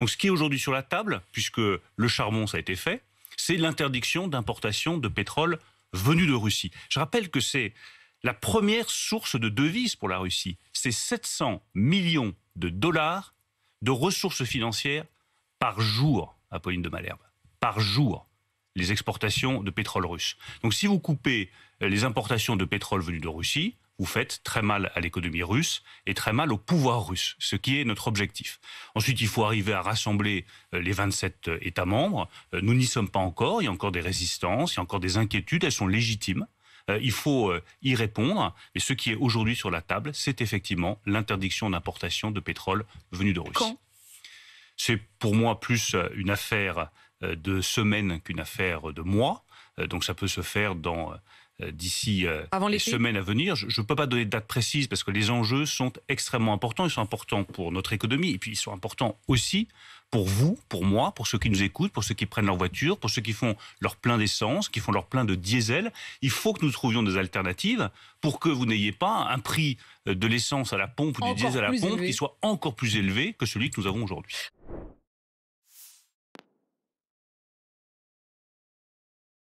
Donc ce qui est aujourd'hui sur la table, puisque le charbon, ça a été fait, c'est l'interdiction d'importation de pétrole venu de Russie. Je rappelle que c'est la première source de devises pour la Russie. C'est 700 millions de dollars de ressources financières par jour, Apolline de Malherbe. Par jour, les exportations de pétrole russe. Donc si vous coupez les importations de pétrole venues de Russie, vous faites très mal à l'économie russe et très mal au pouvoir russe, ce qui est notre objectif. Ensuite, il faut arriver à rassembler les 27 États membres. Nous n'y sommes pas encore, il y a encore des résistances, il y a encore des inquiétudes, elles sont légitimes. Il faut y répondre. Et ce qui est aujourd'hui sur la table, c'est effectivement l'interdiction d'importation de pétrole venu de Russie. Quand ? C'est pour moi plus une affaire de semaines qu'une affaire de mois. Donc ça peut se faire d'ici les semaines à venir. Je ne peux pas donner de date précise parce que les enjeux sont extrêmement importants. Ils sont importants pour notre économie et puis ils sont importants aussi pour vous, pour moi, pour ceux qui nous écoutent, pour ceux qui prennent leur voiture, pour ceux qui font leur plein d'essence, qui font leur plein de diesel. Il faut que nous trouvions des alternatives pour que vous n'ayez pas un prix de l'essence à la pompe ou du diesel à la pompe qui soit encore plus élevé que celui que nous avons aujourd'hui.